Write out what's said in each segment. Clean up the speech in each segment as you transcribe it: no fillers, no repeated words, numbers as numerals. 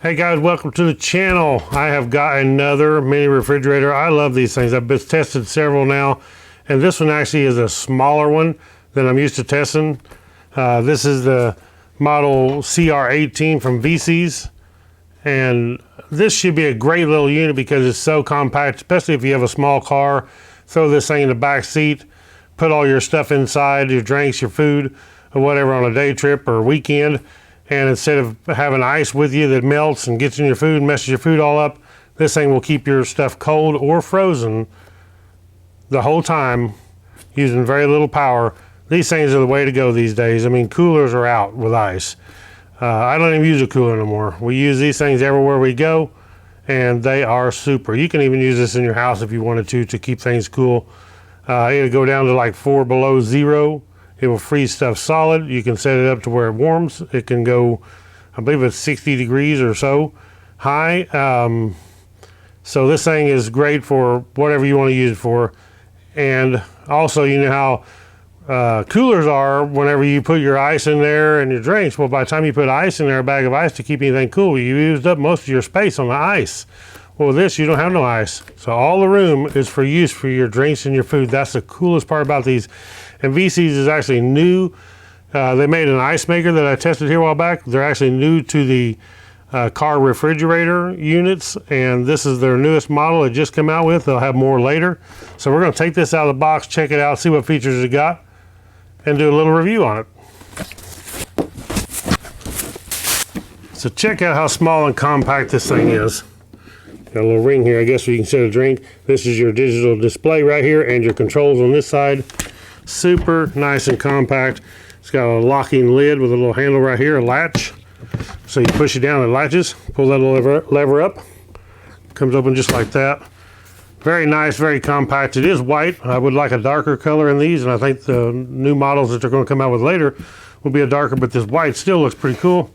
Hey guys, welcome to the channel. I have got another mini refrigerator. I love these things. I've been tested several now, and this one actually is a smaller one than I'm used to testing. This is the model CR18 from VECYS, and this should be a great little unit because it's so compact, especially if you have a small car. Throw this thing in the back seat, put all your stuff inside, your drinks, your food, or whatever on a day trip or weekend. And instead of having ice with you that melts and gets in your food and messes your food all up, this thing will keep your stuff cold or frozen the whole time using very little power. These things are the way to go these days. I mean, coolers are out with ice. I don't even use a cooler anymore. We use these things everywhere we go, and they are super. You can even use this in your house if you wanted to keep things cool. It'll go down to like 4 below zero. It will freeze stuff solid. You can set it up to where it warms. It can go, I believe it's 60 degrees or so high. So this thing is great for whatever you want to use it for. And also, you know how coolers are whenever you put your ice in there and your drinks. Well, by the time you put ice in there, a bag of ice to keep anything cool, you used up most of your space on the ice. Well, with this, you don't have no ice. So all the room is for use for your drinks and your food. That's the coolest part about these. And VECYS is actually new. They made an ice maker that I tested here a while back. They're actually new to the car refrigerator units, and this is their newest model it just came out with. They'll have more later. So we're going to take this out of the box, check it out, see what features it got, and do a little review on it. So check out how small and compact this thing is. Got a little ring here, I guess, where you can set a drink. This is your digital display right here, and your controls on this side. Super nice and compact. It's got a locking lid with a little handle right here, a latch. So you push it down, it latches. Pull that lever up. Comes open just like that. Very nice, very compact. It is white. I would like a darker color in these, and I think the new models that they're going to come out with later will be a darker, but this white still looks pretty cool.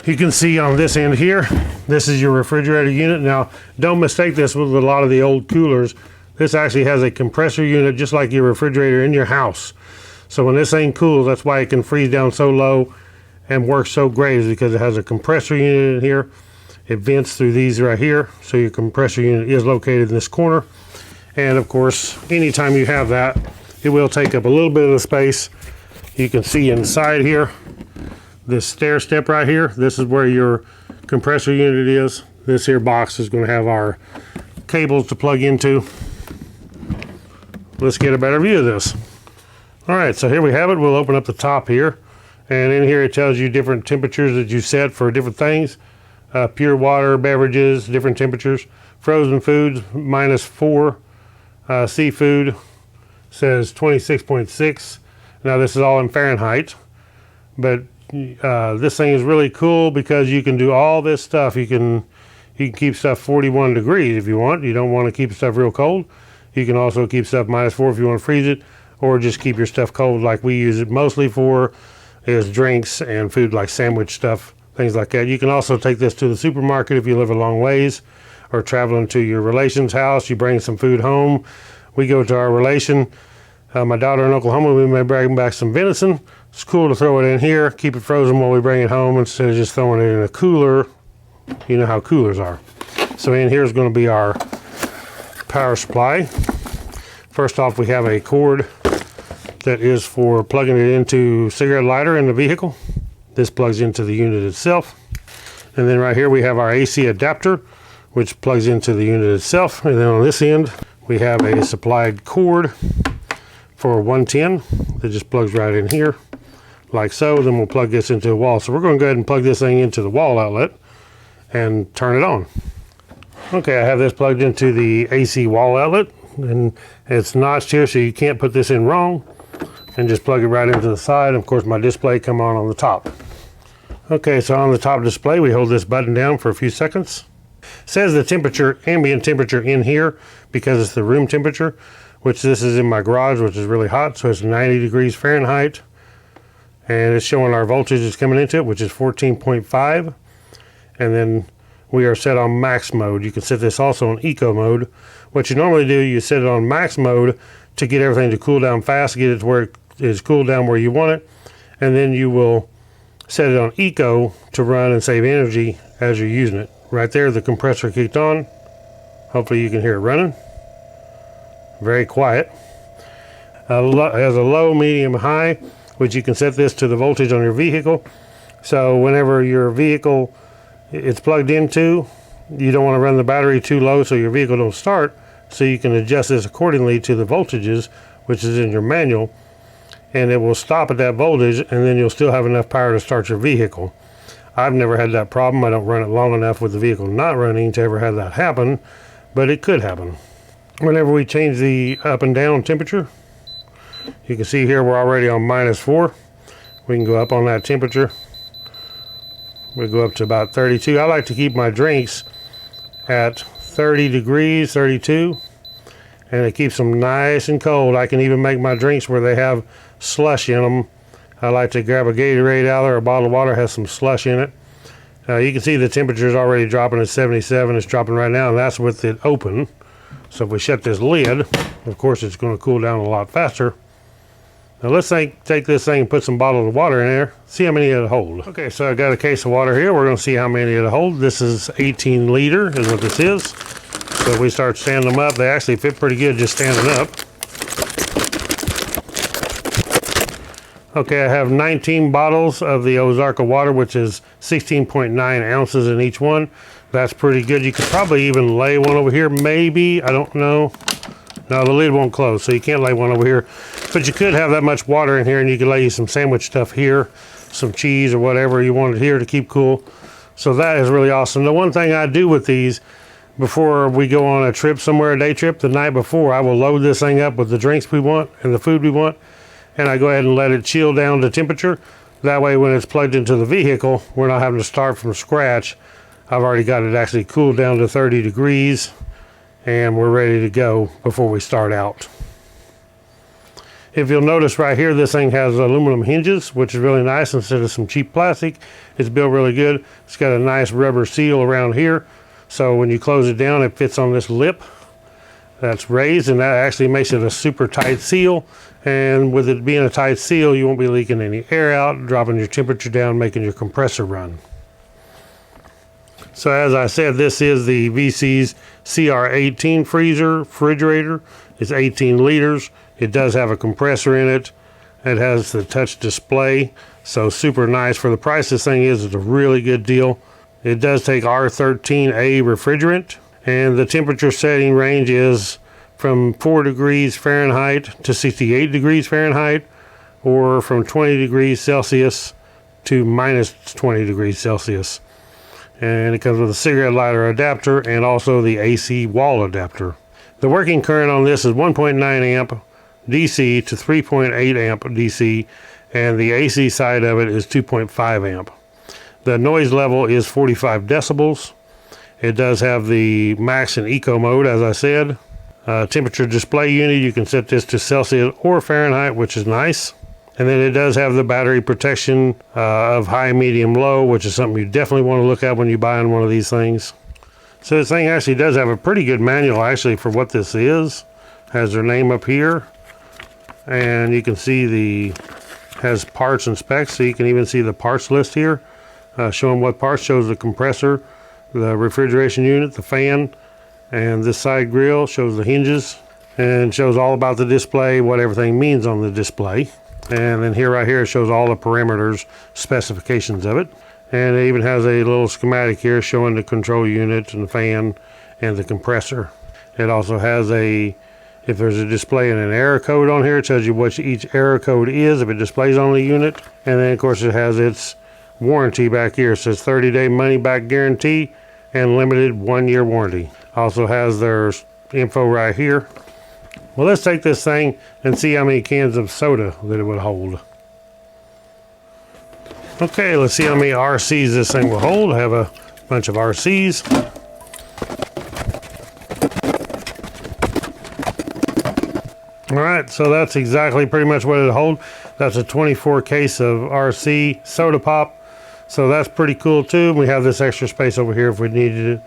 You can see on this end here, this is your refrigerator unit. Now, don't mistake this with a lot of the old coolers. This actually has a compressor unit just like your refrigerator in your house. So when this thing cools, that's why it can freeze down so low and work so great, is because it has a compressor unit in here. It vents through these right here. So your compressor unit is located in this corner. And of course, anytime you have that, it will take up a little bit of the space. You can see inside here, this stair step right here, this is where your compressor unit is. This here box is going to have our cables to plug into. Let's get a better view of this. All right, so here we have it. We'll open up the top here, and in here it tells you different temperatures that you set for different things. Pure water, beverages, different temperatures. Frozen foods, -4. Seafood says 26.6. Now this is all in Fahrenheit, but this thing is really cool because you can do all this stuff. You can keep stuff 41 degrees if you want. You don't want to keep stuff real cold. You can also keep stuff -4 if you want to freeze it, or just keep your stuff cold like we use it mostly for, is drinks and food like sandwich stuff, things like that. You can also take this to the supermarket if you live a long ways or traveling to your relation's house. You bring some food home. We go to our relation, my daughter in Oklahoma, we may bring back some venison. It's cool to throw it in here, keep it frozen while we bring it home instead of just throwing it in a cooler. You know how coolers are. So in here is going to be our power supply. First off, we have a cord that is for plugging it into cigarette lighter in the vehicle. This plugs into the unit itself. And then right here we have our AC adapter, which plugs into the unit itself. And then on this end, we have a supplied cord for 110 that just plugs right in here, like so. Then we'll plug this into a wall. So we're going to go ahead and plug this thing into the wall outlet and turn it on. Okay, I have this plugged into the AC wall outlet, and it's notched here so you can't put this in wrong, and just plug it right into the side. And of course my display come on the top. Okay, so on the top display we hold this button down for a few seconds. It says the temperature, ambient temperature in here, because it's the room temperature, which this is in my garage, which is really hot, so it's 90 degrees Fahrenheit, and it's showing our voltage is coming into it, which is 14.5, and then we are set on max mode. You can set this also on eco mode. What you normally do, you set it on max mode to get everything to cool down fast, get it to where it is cooled down where you want it, and then you will set it on eco to run and save energy as you're using it. Right there, the compressor kicked on. Hopefully you can hear it running. Very quiet. It has a low, medium, high, which you can set this to the voltage on your vehicle. So whenever your vehicle it's plugged into, you don't want to run the battery too low so your vehicle don't start. So you can adjust this accordingly to the voltages, which is in your manual, and it will stop at that voltage, and then you'll still have enough power to start your vehicle. I've never had that problem. I don't run it long enough with the vehicle not running to ever have that happen, but it could happen. Whenever we change the up and down temperature, you can see here we're already on -4. We can go up on that temperature. We go up to about 32. I like to keep my drinks at 30 degrees, 32, and it keeps them nice and cold. I can even make my drinks where they have slush in them. I like to grab a Gatorade out there, a bottle of water has some slush in it. You can see the temperature is already dropping at 77. It's dropping right now, and that's with it open. So if we shut this lid, of course it's going to cool down a lot faster. Now let's take this thing and put some bottles of water in there, see how many it'll hold. Okay, so I got a case of water here. We're going to see how many it'll hold. This is 18 liter is what this is. So if we start standing them up, they actually fit pretty good just standing up. Okay, I have 19 bottles of the Ozark water, which is 16.9 ounces in each one. That's pretty good. You could probably even lay one over here, maybe. I don't know. No, the lid won't close, so you can't lay one over here. But you could have that much water in here, and you could lay you some sandwich stuff here, some cheese or whatever you wanted here to keep cool. So that is really awesome. The one thing I do with these, before we go on a trip somewhere, a day trip, the night before, I will load this thing up with the drinks we want and the food we want, and I go ahead and let it chill down to temperature. That way when it's plugged into the vehicle, we're not having to start from scratch. I've already got it actually cooled down to 30 degrees, and we're ready to go before we start out. If you'll notice right here, this thing has aluminum hinges, which is really nice instead of some cheap plastic. It's built really good. It's got a nice rubber seal around here, so when you close it down, it fits on this lip that's raised, and that actually makes it a super tight seal. And with it being a tight seal, you won't be leaking any air out, dropping your temperature down, making your compressor run. So as I said, this is the VECYS CR18 refrigerator. It's 18 liters. It does have a compressor in it. It has the touch display, so super nice. For the price this thing is, it's a really good deal. It does take R13A refrigerant, and the temperature setting range is from 4 degrees Fahrenheit to 68 degrees Fahrenheit, or from 20 degrees Celsius to -20 degrees Celsius. And it comes with a cigarette lighter adapter and also the AC wall adapter. The working current on this is 1.9 amp DC to 3.8 amp DC, and the AC side of it is 2.5 amp. The noise level is 45 decibels. It does have the max and eco mode, as I said. Temperature display unit, you can set this to Celsius or Fahrenheit, which is nice. And then it does have the battery protection of high, medium, low, which is something you definitely want to look at when you're buying one of these things. So this thing actually does have a pretty good manual actually for what this is. Has their name up here, and you can see has parts and specs, so you can even see the parts list here, showing what parts. Shows the compressor, the refrigeration unit, the fan, and this side grill shows the hinges, and shows all about the display, what everything means on the display. And then here, right here, it shows all the parameters, specifications of it. And it even has a little schematic here showing the control unit and the fan and the compressor. It also has if there's a display and an error code on here, it tells you what each error code is if it displays on the unit. And then of course it has its warranty back here. It says 30-day money back guarantee and limited 1-year warranty. Also has their info right here. Well, let's take this thing and see how many cans of soda that it would hold. Okay, let's see how many RCs this thing will hold. I have a bunch of RCs. All right, so that's exactly pretty much what it'll hold. That's a 24 case of RC soda pop. So that's pretty cool too. We have this extra space over here if we needed it.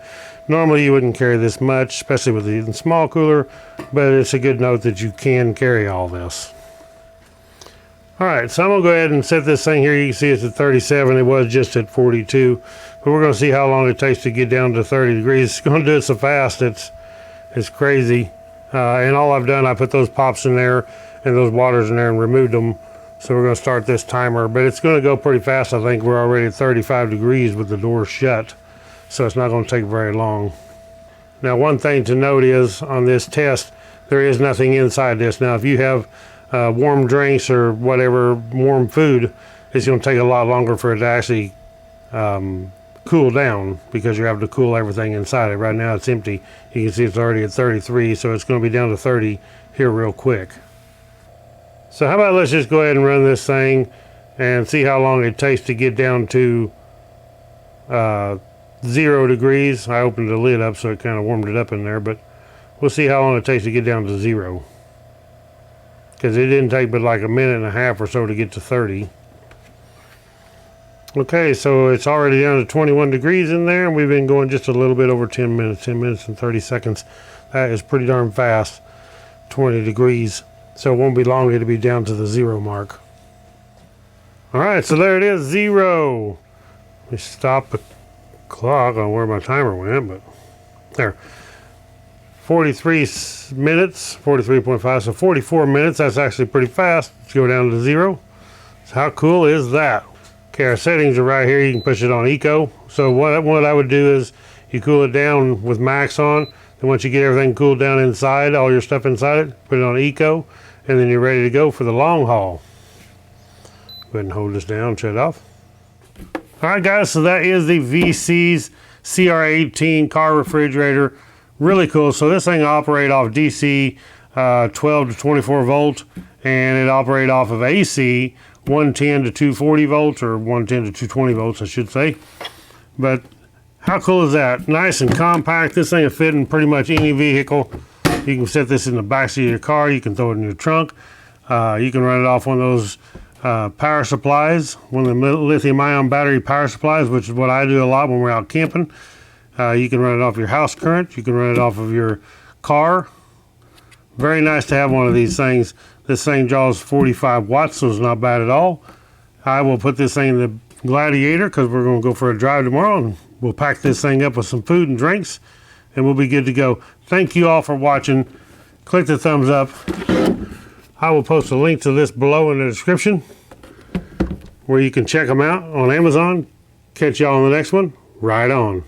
Normally you wouldn't carry this much, especially with the small cooler, but it's a good note that you can carry all this. All right, so I'm gonna go ahead and set this thing here. You can see it's at 37. It was just at 42, but we're gonna see how long it takes to get down to 30 degrees. It's gonna do it so fast, it's crazy. And all I've done, I put those pops in there and those waters in there and removed them. So we're gonna start this timer, but it's gonna go pretty fast. I think we're already at 35 degrees with the door shut, so it's not gonna take very long. Now, one thing to note is on this test, there is nothing inside this. Now, if you have warm drinks or whatever, warm food, it's going to take a lot longer for it to actually cool down because you're having to cool everything inside it. Right now it's empty. You can see it's already at 33, so it's going to be down to 30 here real quick. So how about let's just go ahead and run this thing and see how long it takes to get down to 0 degrees. I opened the lid up so it kind of warmed it up in there, but we'll see how long it takes to get down to 0. Because it didn't take but like a minute and a half or so to get to 30. Okay, so it's already down to 21 degrees in there, and we've been going just a little bit over 10 minutes, 10 minutes and 30 seconds. That is pretty darn fast, 20 degrees. So it won't be long, it'll be down to the 0 mark. All right, so there it is, 0. Let me stop the clock on where my timer went, but there. 43 minutes, 43.5, so 44 minutes. That's actually pretty fast to go down to 0. So how cool is that? Okay, our settings are right here. You can push it on eco. So what I would do is you cool it down with max on. Then once you get everything cooled down inside, all your stuff inside it, put it on eco, and then you're ready to go for the long haul. Go ahead and hold this down, shut it off. All right, guys, so that is the VECYS CR18 car refrigerator. Really cool. So this thing operates off DC 12 to 24 volt, and it operates off of AC 110 to 240 volts, or 110 to 220 volts, I should say. But how cool is that? Nice and compact. This thing will fit in pretty much any vehicle. You can set this in the backseat of your car. You can throw it in your trunk. You can run it off one of those power supplies, one of the lithium-ion battery power supplies, which is what I do a lot when we're out camping. You can run it off your house current. You can run it off of your car. Very nice to have one of these things. This thing draws 45 watts, so it's not bad at all. I will put this thing in the Gladiator because we're going to go for a drive tomorrow, and we'll pack this thing up with some food and drinks, and we'll be good to go. Thank you all for watching. Click the thumbs up. I will post a link to this below in the description where you can check them out on Amazon. Catch y'all on the next one. Right on.